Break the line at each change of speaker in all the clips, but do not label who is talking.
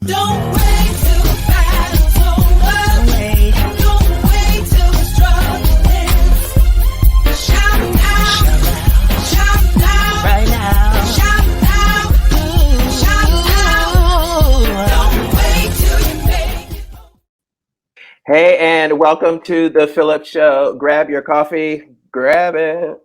Don't wait till the battle's over. Don't wait till the struggle ends. Shout now, shout now, right now. Shout now, shout now. Don't wait till you make it.
Hey, and welcome to the PHILLIP Show. Grab your coffee, grab it.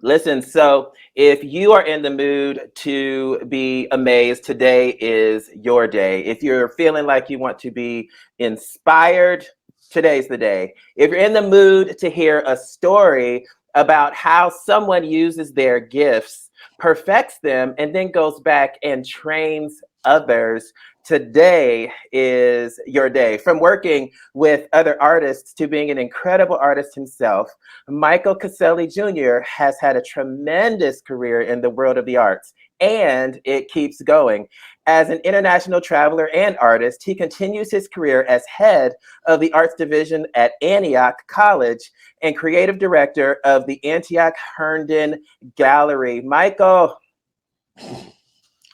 Listen, so if you are in the mood to be amazed, today is your day. If you're feeling like you want to be inspired, today's the day. If you're in the mood to hear a story about how someone uses their gifts, perfects them, and then goes back and trains others, today is your day. From working with other artists to being an incredible artist himself, Michael Casselli Jr. has had a tremendous career in the world of the arts, and it keeps going. As an international traveler and artist, he continues his career as head of the arts division at Antioch College and creative director of the Antioch Herndon Gallery. Michael.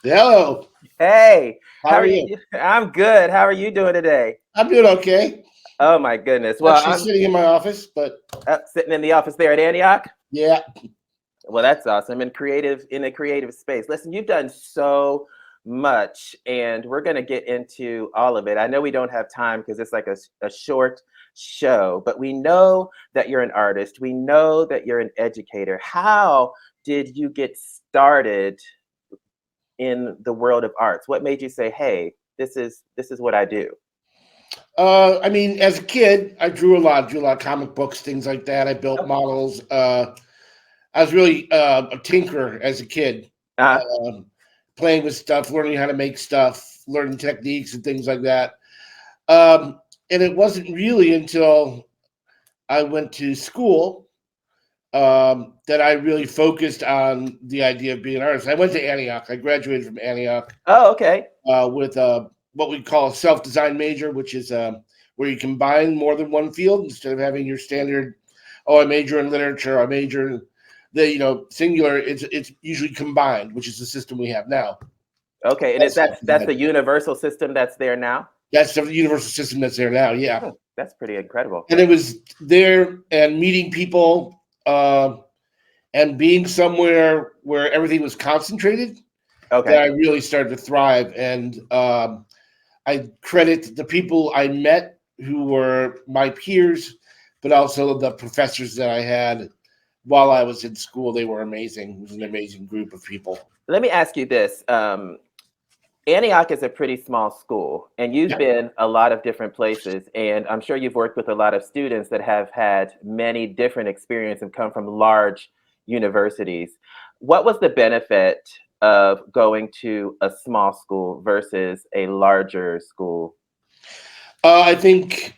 Hello.
Hey.
How are you?
I'm good. How are you doing today?
I'm doing okay.
Oh my goodness. Well,
I'm sitting in my office, but
sitting in the office there at Antioch.
yeah.
Well, that's awesome. In a creative space. Listen, you've done so much, and we're going to get into all of it. I know we don't have time because it's like a short show, but we know that you're an artist. We know that you're an educator. How did you get started in the world of arts? What made you say, hey, this is what I do?
I mean, as a kid, I drew a lot of comic books, things like that. I built models. I was really a tinkerer as a kid, playing with stuff, learning how to make stuff, learning techniques and things like that. And it wasn't really until I went to school that I really focused on the idea of being an artist. I went to Antioch. I graduated from Antioch.
Oh, okay.
With what we call a self-design major, which is where you combine more than one field instead of having your standard, I major in literature, I major in the singular. It's usually combined, which is the system we have now.
Okay, and that's the universal system that's there now?
That's the universal system that's there now, yeah.
That's pretty incredible.
And it was there and meeting people and being somewhere where everything was concentrated, that I really started to thrive. And I credit the people I met who were my peers, but also the professors that I had while I was in school. They were amazing. It was an amazing group of people.
Let me ask you this. Antioch is a pretty small school, and you've been a lot of different places, and I'm sure you've worked with a lot of students that have had many different experiences and come from large universities. What was the benefit of going to a small school versus a larger school?
I think,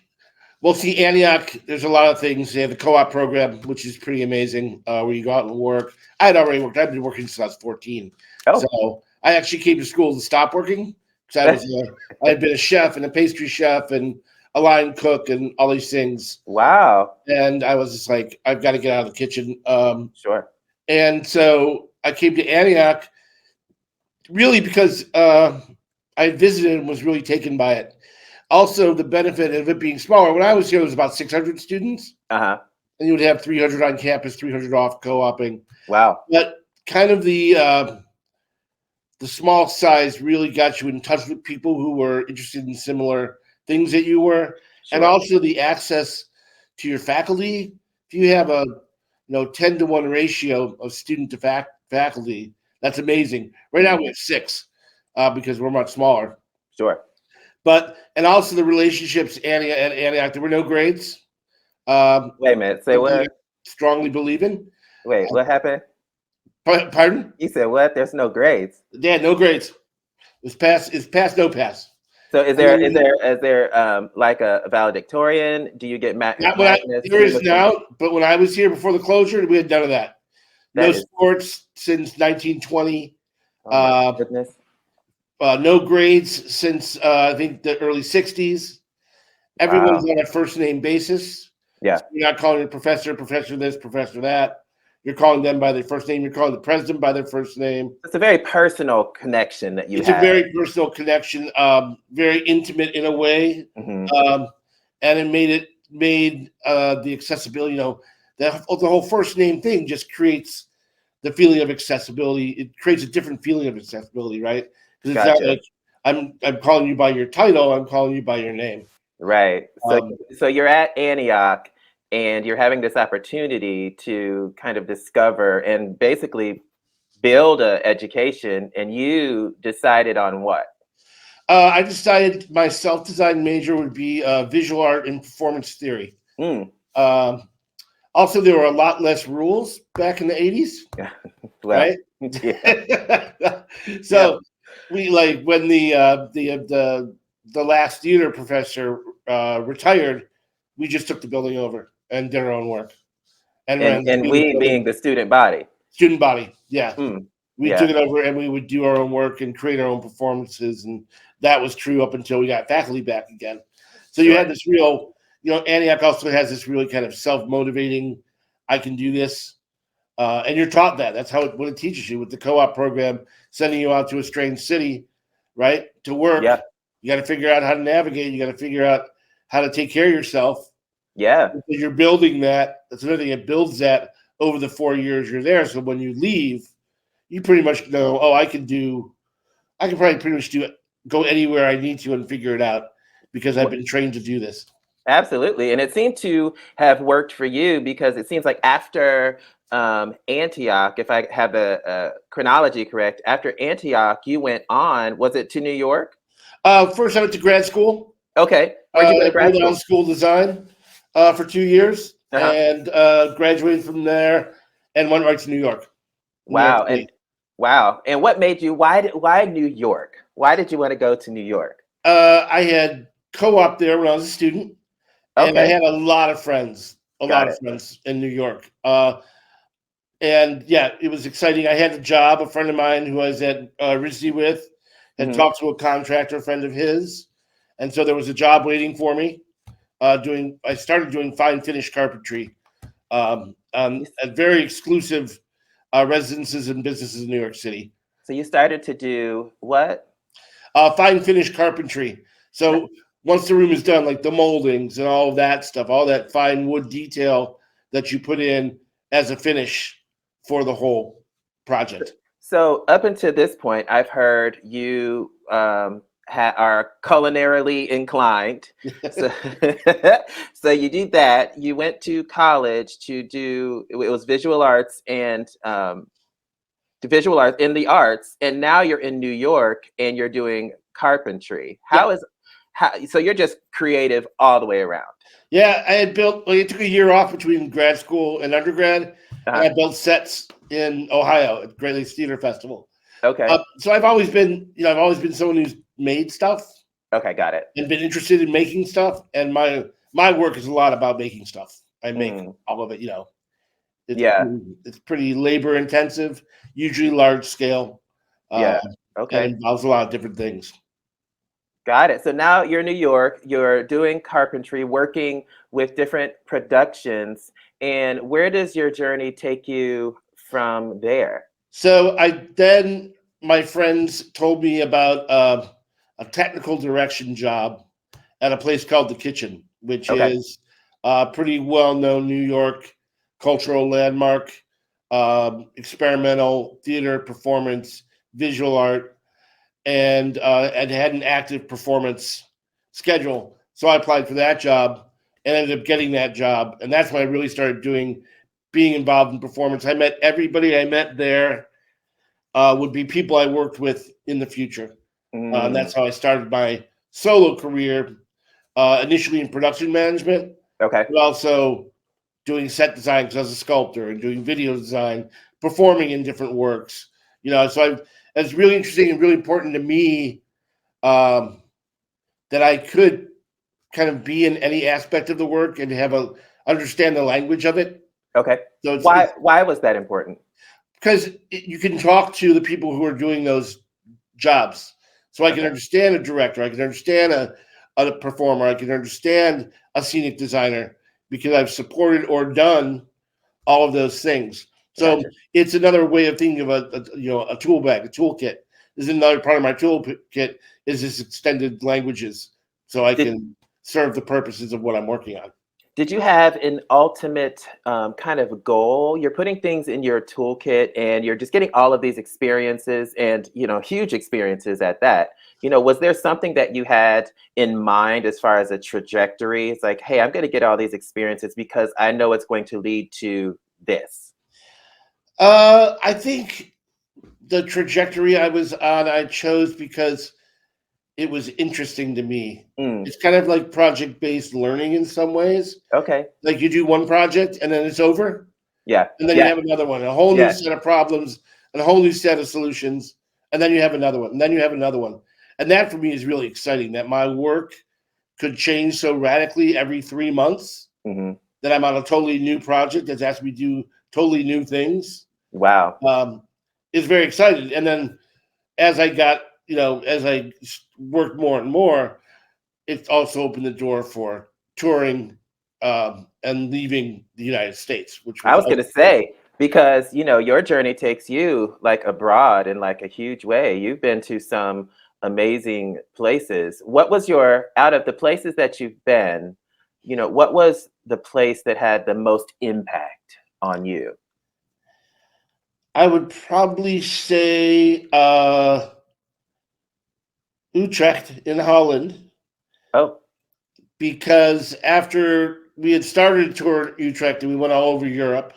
Antioch, there's a lot of things. They have the co-op program, which is pretty amazing, where you go out and work. I had already worked. I've been working since I was 14. So I actually came to school to stop working because I had been a chef and a pastry chef and a line cook and all these things.
Wow.
And I was just like, I've got to get out of the kitchen.
Sure.
And so I came to Antioch really because I visited and was really taken by it. Also, the benefit of it being smaller. When I was here, it was about 600 students. And you would have 300 on campus, 300 off co-oping.
Wow.
But kind of the small size really got you in touch with people who were interested in similar things that you were. Sure. And also the access to your faculty. If you have a 10-to-1 ratio of student to faculty, that's amazing. Right now we have 6 because we're much smaller.
Sure.
And also the relationships at Antioch, there were no grades.
Wait a minute, say what?
Strongly believe in.
Wait, what happened?
Pardon?
You said what? There's no grades.
Yeah, no grades. It's pass, no pass.
So is there like a valedictorian? Do you get
there is now, but when I was here before the closure, we had none of that. No sports since 1920.
Oh my goodness.
No grades since I think the early 60s. Everyone's on a first name basis.
Yeah.
So you're not calling it professor this, professor that. You're calling them by their first name. You're calling the president by their first name.
It's a very personal connection that you
It's
have.
a very personal connection, very intimate in a way, and it made the accessibility. The whole first name thing just creates the feeling of accessibility. It creates a different feeling of accessibility, right? Because it's not like I'm calling you by your title. I'm calling you by your name.
Right. So you're at Antioch, and you're having this opportunity to kind of discover and basically build an education, and you decided on what?
I decided my self-designed major would be visual art and performance theory. Also, there were a lot less rules back in the 80s,
Well,
right? So we when the last theater professor retired, we just took the building over and did our own work. And
we being the student body.
Student body, yeah. We took it over and we would do our own work and create our own performances. And that was true up until we got faculty back again. So you had this real, Antioch also has this really kind of self-motivating, I can do this. And you're taught that. That's what it teaches you with the co-op program, sending you out to a strange city, right, to work.
Yeah.
You got to figure out how to navigate. You got to figure out how to take care of yourself.
Yeah.
Because you're building that. That's another thing. It builds that over the 4 years you're there. So when you leave, you pretty much know, I can probably pretty much go anywhere I need to and figure it out because I've been trained to do this.
Absolutely. And it seemed to have worked for you because it seems like after Antioch, if I have the chronology correct, after Antioch, you went on, was it to New York?
First I went to grad school.
Okay. Where'd you go to grad
school design for 2 years and graduated from there and went right to New York.
Wow. And what made you, why New York? Why did you want to go to New York?
I had co-op there when I was a student. And I had a lot of friends in New York. And yeah, it was exciting. I had a job. A friend of mine who I was at RISD with had talked to a contractor friend of his. And so there was a job waiting for me. I started doing fine finish carpentry at very exclusive residences and businesses in New York City.
So you started to do what?
Fine finish carpentry. So once the room is done, like the moldings and all of that stuff, all that fine wood detail that you put in as a finish for the whole project.
So up until this point, I've heard you are culinarily inclined. So you did that. You went to college to do, it was visual arts and visual arts in the arts. And now you're in New York and you're doing carpentry. So you're just creative all the way around. Yeah,
I had built, it took a year off between grad school and undergrad. And I built sets in Ohio at Great Lakes Theater Festival.
Okay.
So I've always been someone who's made stuff.
Okay, got it.
And been interested in making stuff. And my work is a lot about making stuff. I make all of it, It's pretty labor intensive, usually large scale.
Okay.
And involves a lot of different things.
Got it. So now you're in New York, you're doing carpentry, working with different productions. And where does your journey take you from there? So
my friends told me about a technical direction job at a place called The Kitchen, which is a pretty well-known New York cultural landmark, experimental theater, performance, visual art, and had an active performance schedule. So I applied for that job and ended up getting that job. And that's when I really started being involved in performance. I met everybody I met there would be people I worked with in the future. And that's how I started my solo career, initially in production management, but also doing set design because I was a sculptor and doing video design, performing in different works. So it's really interesting and really important to me that I could kind of be in any aspect of the work and understand the language of it.
Okay. So why was that important?
Because you can talk to the people who are doing those jobs. So I can understand a director, I can understand a performer, I can understand a scenic designer because I've supported or done all of those things. So
Gotcha.
it's another way of thinking of a tool bag, a toolkit. This is another part of my toolkit is this extended languages, so I can serve the purposes of what I'm working on.
Did you have an ultimate kind of goal? You're putting things in your toolkit and you're just getting all of these experiences and, huge experiences at that. Was there something that you had in mind as far as a trajectory? It's like, hey, I'm going to get all these experiences because I know it's going to lead to this.
I think the trajectory I was on, I chose because it was interesting to me. It's kind of like project-based learning in some ways.
Okay.
Like you do one project and then it's over.
Yeah.
And then you have another one, a whole new set of problems, and a whole new set of solutions. And then you have another one, and then you have another one. And that for me is really exciting, that my work could change so radically every 3 months that I'm on a totally new project that's asked me to do totally new things.
Wow.
Is very excited. And then as I got, as I worked more and more, it also opened the door for touring and leaving the United States, which
I was going to say, because, your journey takes you like abroad in like a huge way. You've been to some amazing places. What was out of the places that you've been, what was the place that had the most impact on you?
I would probably say Utrecht in Holland.
Oh.
Because after we had started a tour at Utrecht and we went all over Europe,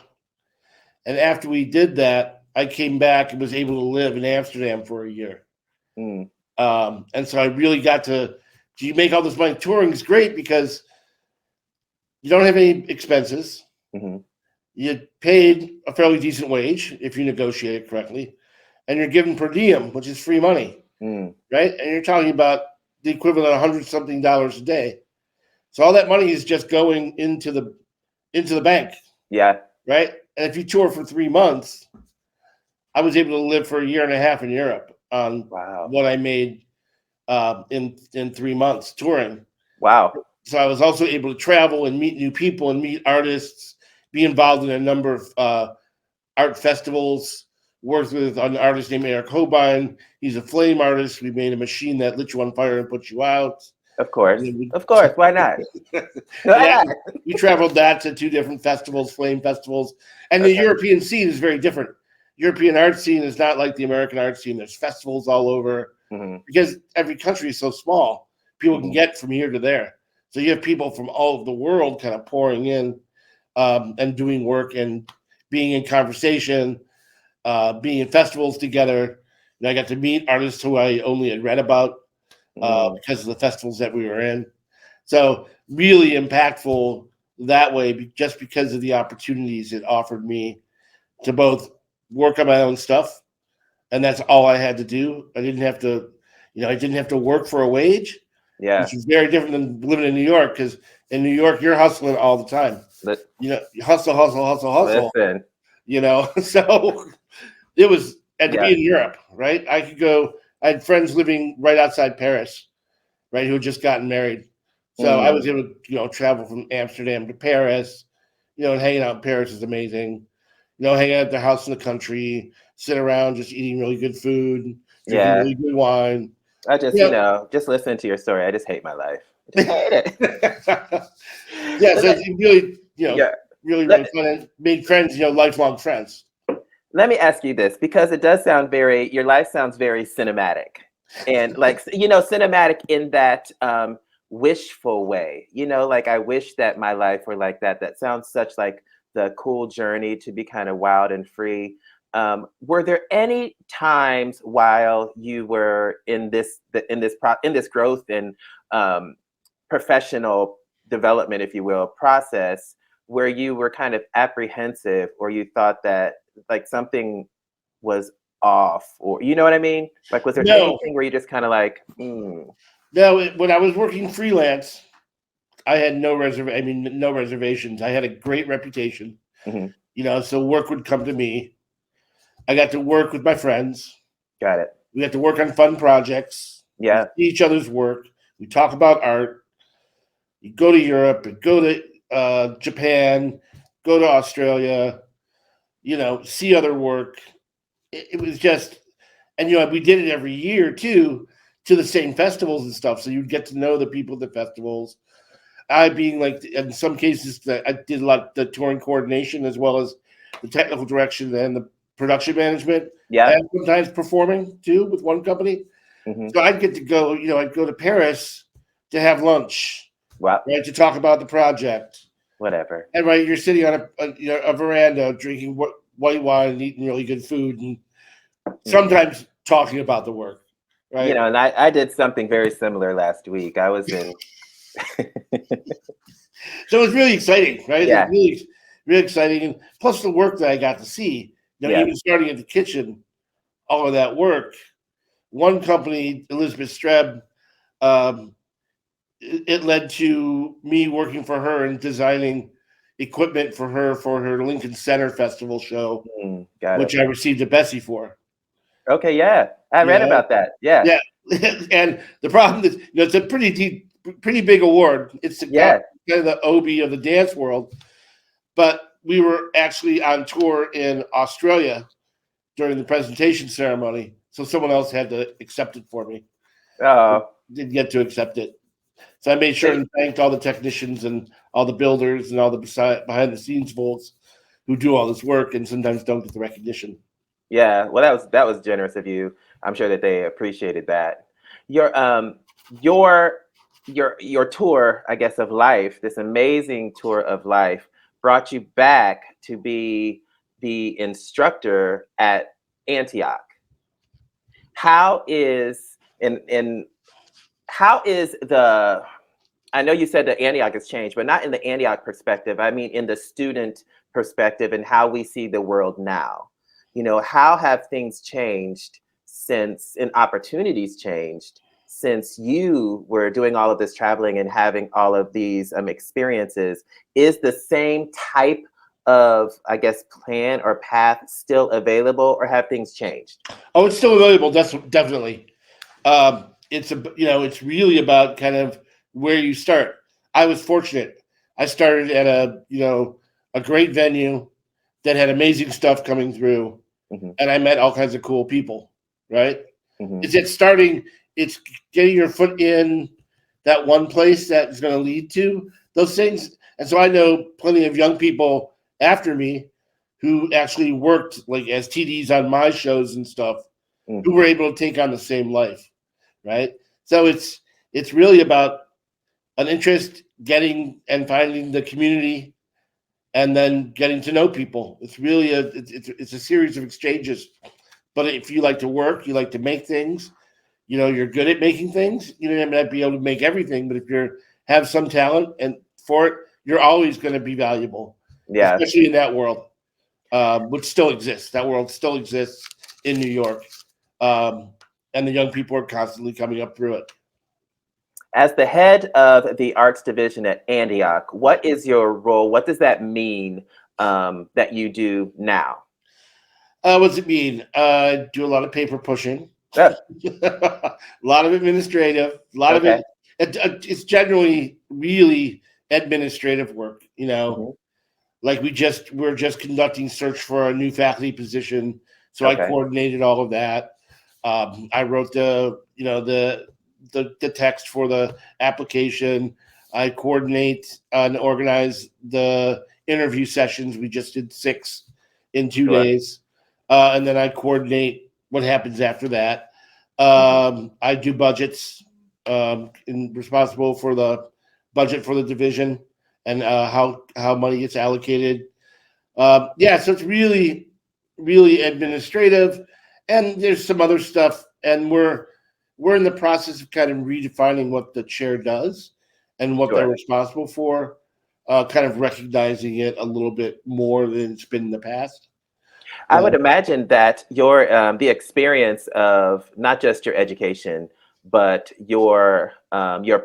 and after we did that, I came back and was able to live in Amsterdam for a year. And so I really got to you make all this money. Touring is great because you don't have any expenses. You paid a fairly decent wage if you negotiate it correctly, and you're given per diem, which is free money, right? And you're talking about the equivalent of $100-something a day. So all that money is just going into the bank. Yeah. Right. And if you tour for 3 months, I was able to live for a year and a half in Europe on what I made in 3 months touring. Wow. So I was also able to travel and meet new people and meet artists, be involved in a number of art festivals, worked with an artist named Eric Hobein. He's a flame artist. We made a machine that lit you on fire and put you out. Of course. Why not? We traveled that to 2 different festivals, flame festivals. And the European scene is very different. European art scene is not like the American art scene. There's festivals all over because every country is so small. People can get from here to there. So you have people from all over the world kind of pouring in and doing work and being in conversation, being in festivals together. And I got to meet artists who I only had read about because of the festivals that we were in. So really impactful that way, just because of the opportunities it offered me to both work on my own stuff, and that's all I had to do. I didn't have to work for a wage, which is very different than living in New York, because in New York you're hustling all the time. You hustle. Listen. So it was, and to be in Europe, right? I had friends living right outside Paris, right, who had just gotten married. So I was able to, travel from Amsterdam to Paris, and hanging out in Paris is amazing. Hanging out at their house in the country, sit around just eating really good food, drinking really good wine. I just, just listening to your story, I just hate my life. I just hate it. So it's really, really fun, and made friends, lifelong friends. Let me ask you this, because it does sound your life sounds very cinematic, and cinematic in that wishful way, like I wish that my life were like that. That sounds such like the cool journey to be kind of wild and free. Were there any times while you were in this growth and professional development, if you will, process, where you were kind of apprehensive, or you thought that like something was off, or you know what I mean? Like, was there anything where you just kind of like, No, when I was working freelance, I had no reservations. I had a great reputation, so work would come to me. I got to work with my friends. Got it. We got to work on fun projects. Yeah. See each other's work. We talk about art. You go to Europe, go to Japan, go to Australia, see other work. It was just, and we did it every year too, to the same festivals and stuff. So you'd get to know the people at the festivals. I being like, in some cases, I did a lot of the touring coordination as well as the technical direction and the production management.
Yeah.
And sometimes performing too with one company.
Mm-hmm.
So I'd get to go, I'd go to Paris to have lunch,
Wow.
right, to talk about the project.
Whatever.
And right, you're sitting on a veranda drinking white wine and eating really good food and sometimes talking about the work. Right.
And I did something very similar last week. I was in.
So it was really exciting, right?
Yeah.
It was really, really exciting. And plus the work that I got to see, even starting at the kitchen, all of that work. One company, Elizabeth Streb, it led to me working for her and designing equipment for her Lincoln Center Festival show, which I received a Bessie for.
Okay, yeah. I read about that. Yeah.
Yeah. And the problem is, it's a pretty big award. It's kind of the Obie of the dance world. But we were actually on tour in Australia during the presentation ceremony. So someone else had to accept it for me.
Oh.
Didn't get to accept it. So I made sure and thanked all the technicians and all the builders and all the behind the scenes folks who do all this work and sometimes don't get the recognition.
Yeah, well, that was generous of you. I'm sure that they appreciated that. Your tour, I guess, of life, this amazing tour of life, brought you back to be the instructor at Antioch. How is I know you said that Antioch has changed, but not in the Antioch perspective. I mean, in the student perspective and how we see the world now. How have things changed and opportunities changed since you were doing all of this traveling and having all of these experiences? Is the same type of, I guess, plan or path still available, or have things changed?
Oh, it's still available. That's definitely. It's really about kind of where you start. I was fortunate. I started at a great venue that had amazing stuff coming through, and I met all kinds of cool people. Right? It's getting your foot in that one place that is going to lead to those things. And so I know plenty of young people after me who actually worked like as TDs on my shows and stuff, who were able to take on the same life. Right? So it's really about an interest, getting and finding the community, and then getting to know people. It's really it's a series of exchanges. But if you like to work, you like to make things, you're good at making things. You may not be able to make everything, but if you have some talent and for it, you're always going to be valuable.
Yeah,
especially in that world, which still exists. That world still exists in New York, and the young people are constantly coming up through it.
As the head of the arts division at Antioch, what is your role? What does that mean that you do now?
What does it mean? I do a lot of paper pushing, a lot of administrative, a lot of it. It's generally really administrative work. Like we're just conducting search for a new faculty position, so I coordinated all of that. I wrote the text for the application. I coordinate and organize the interview sessions. We just did 6 in 2 days. And then I coordinate what happens after that. I do budgets, and responsible for the budget for the division and how money gets allocated. So it's really, really administrative, and there's some other stuff. And we're in the process of kind of redefining what the chair does and what they're responsible for, kind of recognizing it a little bit more than it's been in the past.
I would imagine that your the experience of not just your education, but your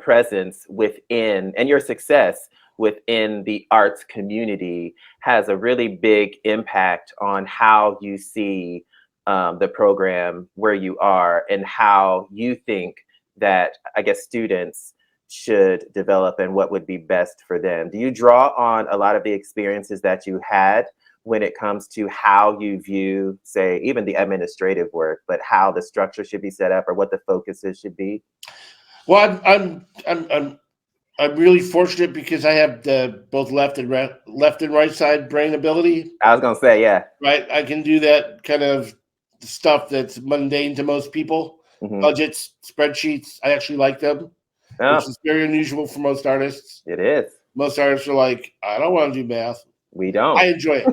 presence within and your success within the arts community has a really big impact on how you see the program where you are and how you think that, I guess, students should develop and what would be best for them. Do you draw on a lot of the experiences that you had when it comes to how you view, say, even the administrative work, but how the structure should be set up or what the focuses should be?
Well, I'm really fortunate because I have the both left and right side brain ability.
I was gonna say, yeah.
Right, I can do that kind of stuff that's mundane to most people.
Mm-hmm.
Budgets, spreadsheets, I actually like them, which is very unusual for most artists.
It is.
Most artists are like, I don't want to do math.
We don't.
I enjoy it.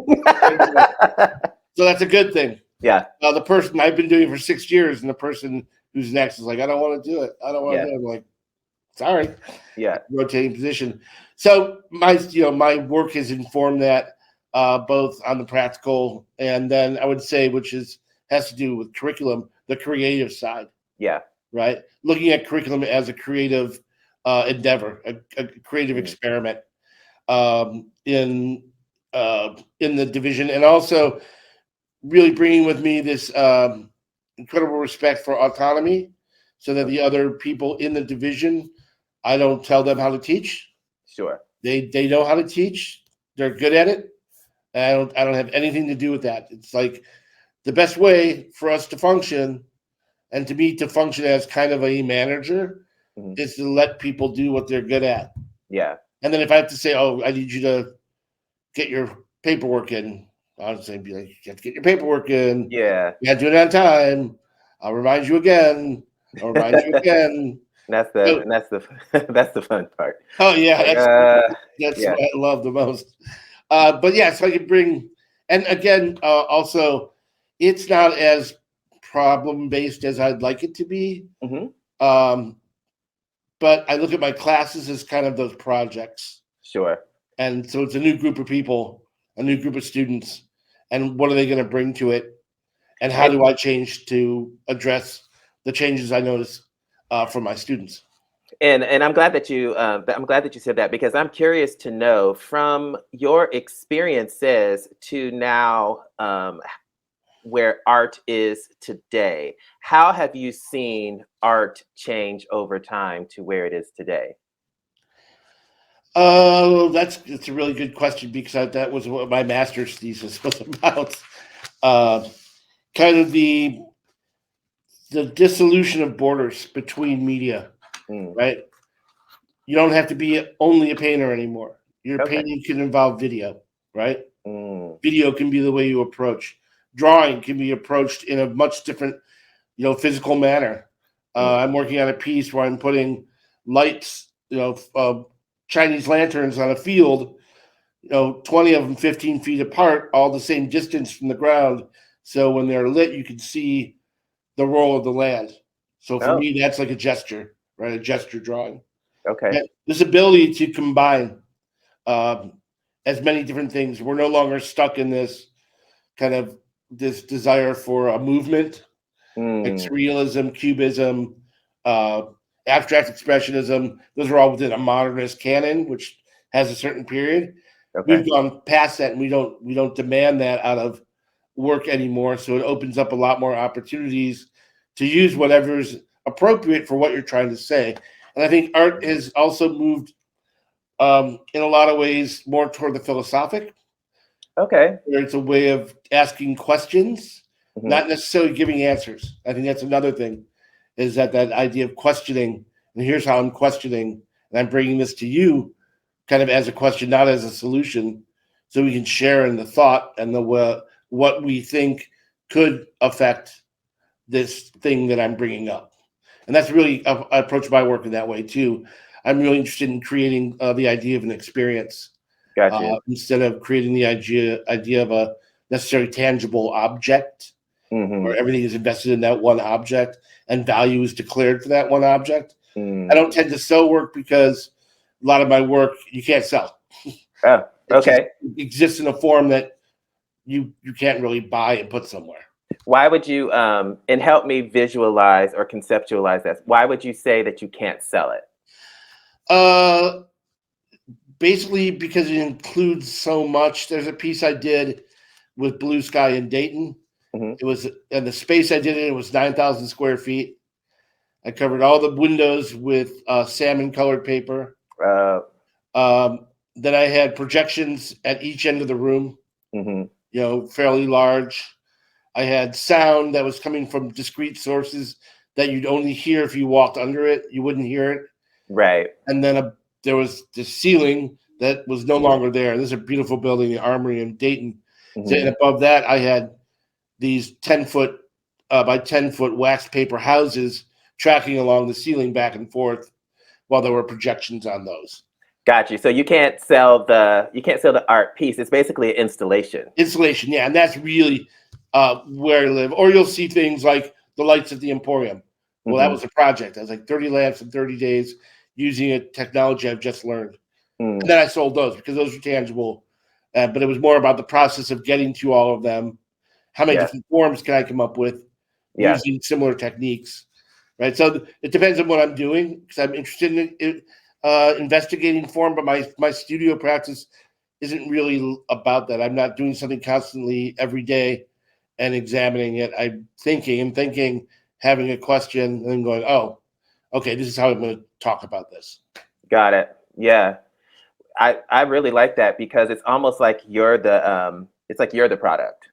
So that's a good thing.
Yeah.
The person I've been doing it for 6 years, and the person who's next is like, I don't want to do it. I don't want to do it. I'm like, sorry.
Yeah.
Rotating position. So my work has informed that both on the practical and then I would say, which has to do with curriculum, the creative side.
Yeah. Right.
Looking at curriculum as a creative endeavor, a creative experiment in the division, and also really bringing with me this incredible respect for autonomy, so that the other people in the division, I don't tell them how to teach.
Sure.
They know how to teach. They're good at it. I don't have anything to do with that. It's like the best way for us to function, and to me to function as kind of a manager, is to let people do what they're good at.
Yeah. And
then if I have to say, oh, I need you to get your paperwork in, I'll say, be like, you have to get your paperwork in.
Yeah.
You have to do it on time. I'll remind you again. I'll remind you again.
That's the fun part.
Oh yeah, that's what I love the most. But yeah, so I can bring, and again, also, it's not as problem based as I'd like it to be. But I look at my classes as kind of those projects.
Sure.
And so it's a new group of people, a new group of students, and what are they going to bring to it, and how do I change to address the changes I notice from my students.
And I'm glad that you said that, because I'm curious to know, from your experiences to now, where art is today, how have you seen art change over time to where it is today?
That's a really good question, because that was what my master's thesis was about. Kind of the dissolution of borders between media, right? You don't have to be only a painter anymore. Your painting can involve video, right? Video can be the way you approach. Drawing can be approached in a much different, physical manner. I'm working on a piece where I'm putting lights, Chinese lanterns on a field, 20 of them 15 feet apart, all the same distance from the ground. So when they're lit, you can see the roll of the land. So for me, that's like a gesture, right? A gesture drawing. Okay. And this ability to combine as many different things. We're no longer stuck in this kind of this desire for a movement. It's realism, cubism, abstract expressionism. Those are all within a modernist canon, which has a certain period. We've gone past that, and we don't demand that out of work anymore. So it opens up a lot more opportunities to use whatever's appropriate for what you're trying to say. And I think art has also moved in a lot of ways more toward the philosophic. Where it's a way of asking questions, not necessarily giving answers. I think that's another thing, is that idea of questioning, and here's how I'm questioning, and I'm bringing this to you kind of as a question, not as a solution, so we can share in the thought and what we think could affect this thing that I'm bringing up. And that's really, I approach my work in that way too. I'm really interested in creating the idea of an experience. Gotcha. Instead of creating the idea of a necessarily tangible object, where everything is invested in that one object and value is declared for that one object. I don't tend to sell work, because a lot of my work you can't sell. It exists in a form that you can't really buy and put somewhere.
Why would you, and help me visualize or conceptualize this, why would you say that you can't sell it?
Basically because it includes so much. There's a piece I did with Blue Sky in Dayton. It was, and the space I did it was 9,000 square feet. I covered all the windows with salmon colored paper. Then I had projections at each end of the room. fairly large. I had sound that was coming from discrete sources that you'd only hear if you walked under it. You wouldn't hear it.
Right.
And then there was the ceiling that was no longer there. This is a beautiful building, the Armory in Dayton.
Mm-hmm.
And above that, I had these 10-foot by 10-foot wax paper houses tracking along the ceiling back and forth while there were projections on those.
Got you. So you can't sell the art piece. It's basically an installation.
Installation, yeah, and that's really where I live. Or you'll see things like the lights at the Emporium. Well, that was a project. I was like 30 lamps in 30 days using a technology I've just learned. And then I sold those because those are tangible. But it was more about the process of getting to all of them. How many different forms can I come up with using similar techniques? Right. So it depends on what I'm doing because I'm interested in investigating form, but my studio practice isn't really about that. I'm not doing something constantly every day and examining it. I'm thinking, having a question, and then going, oh, okay, this is how I'm going to talk about this. Got it.
Yeah. I really like that because it's almost like you're the product.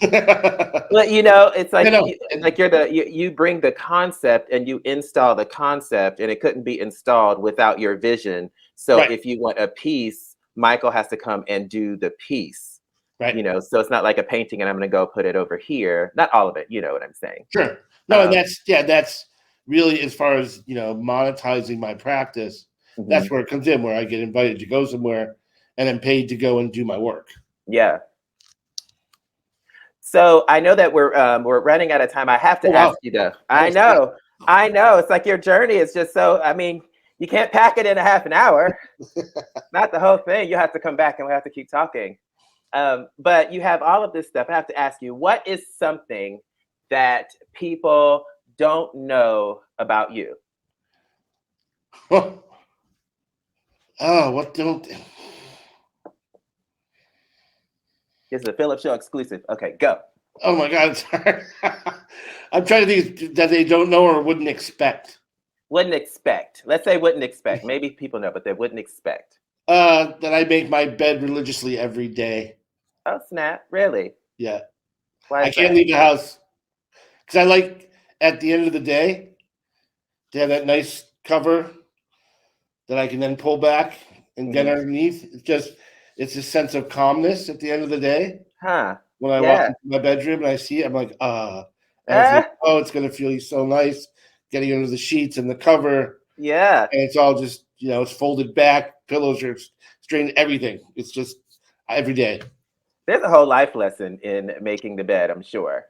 But it's like you bring the concept and you install the concept, and it couldn't be installed without your vision. So if you want a piece, Michael has to come and do the piece. Right. So it's not like a painting and I'm going to go put it over here. Not all of it. You know what I'm saying?
Sure. No, and that's really, as far as, monetizing my practice, that's where it comes in, where I get invited to go somewhere and I'm paid to go and do my work.
Yeah. So I know that we're running out of time. I have to ask you though. I know. It's like your journey is just so, you can't pack it in a half an hour. Not the whole thing. You have to come back and we have to keep talking. But you have all of this stuff. I have to ask you, what is something that people don't know about you?
What don't?
This is a PHILLIP Show exclusive. Okay, go.
Oh my God, sorry. I'm trying to think that they don't know or wouldn't expect.
Wouldn't expect. Let's say wouldn't expect. Maybe people know, but they wouldn't expect.
That I make my bed religiously every day.
Oh, snap. Really?
Yeah.
Why
I can't leave the house because I like, at the end of the day, to have that nice cover that I can then pull back and get underneath. It's a sense of calmness at the end of the day.
Huh.
When I walk into my bedroom and I see it, I'm like, And I think, it's going to feel so nice getting under the sheets and the cover.
Yeah.
And it's all just, it's folded back. Pillows are straightened, everything. It's just every day.
There's a whole life lesson in making the bed, I'm sure.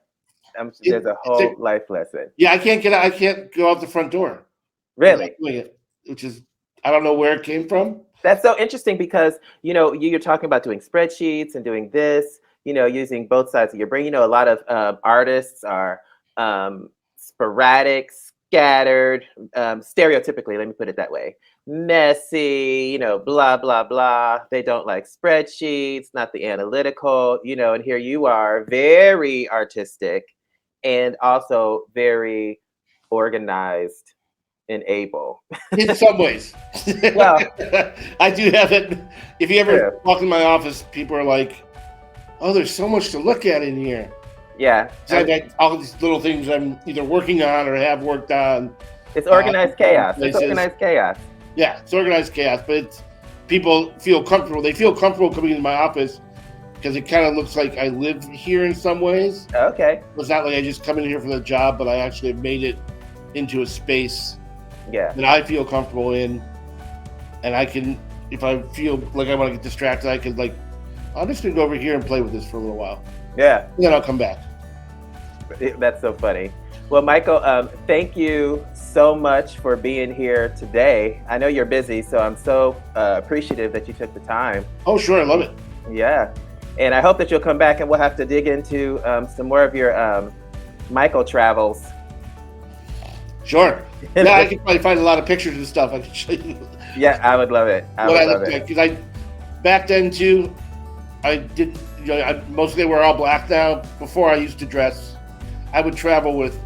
There's a whole life lesson.
Yeah, I can't go out the front door.
Really?
Which is, I don't know where it came from.
That's so interesting because, you're talking about doing spreadsheets and doing this, using both sides of your brain. A lot of artists are sporadic, scattered, stereotypically, let me put it that way. Messy, blah, blah, blah. They don't like spreadsheets, not the analytical, and here you are, very artistic and also very organized and able.
In some ways.
Well,
I do have it. If you ever walk in my office, people are like, oh, there's so much to look at in here.
Yeah.
I got all these little things I'm either working on or have worked on.
It's organized chaos. It's organized chaos.
Yeah, it's organized chaos, but people feel comfortable. They feel comfortable coming into my office because it kind of looks like I live here in some ways.
Okay.
It's not like I just come in here for the job, but I actually have made it into a space that I feel comfortable in. And I can, if I feel like I want to get distracted, I could I'm just going to go over here and play with this for a little while.
Yeah.
And then I'll come back.
That's so funny. Well, Michael, thank you so much for being here today. I know you're busy, so I'm so appreciative that you took the time.
Oh, sure. I love it.
Yeah. And I hope that you'll come back and we'll have to dig into some more of your Michael travels.
Sure. Yeah, I could probably find a lot of pictures and stuff I can show you.
Yeah, I would love it. I would love it.
Because back then, too, I did, mostly they were all black now. Before I used to dress, I would travel with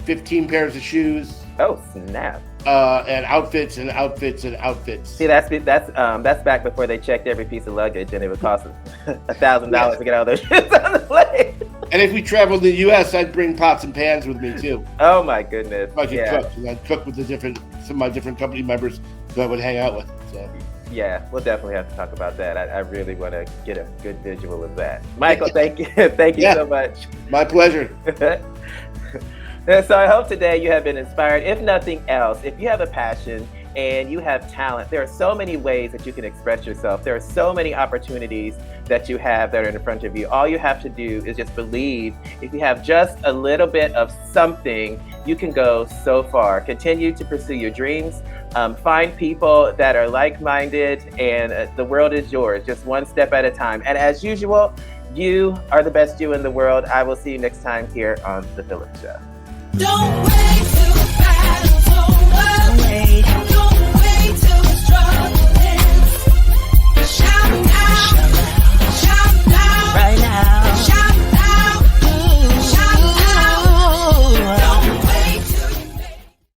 15 pairs of shoes.
Oh, snap.
and outfits and outfits and outfits.
See, that's back before they checked every piece of luggage, and it would cost $1,000 to get all those shoes on the plane.
And if we traveled to the U.S., I'd bring pots and pans with me too.
Oh my goodness!
I could cook, and I'd cook with some of my different company members who I would hang out with. So.
Yeah, we'll definitely have to talk about that. I really want to get a good visual of that. Michael, thank you so much.
My pleasure.
So I hope today you have been inspired. If nothing else, if you have a passion and you have talent, there are so many ways that you can express yourself. There are so many opportunities that you have that are in front of you. All you have to do is just believe. If you have just a little bit of something, you can go so far. Continue to pursue your dreams. Find people that are like-minded, and the world is yours, just one step at a time. And as usual, you are the best you in the world. I will see you next time here on The PHILLIP Show.
Don't wait.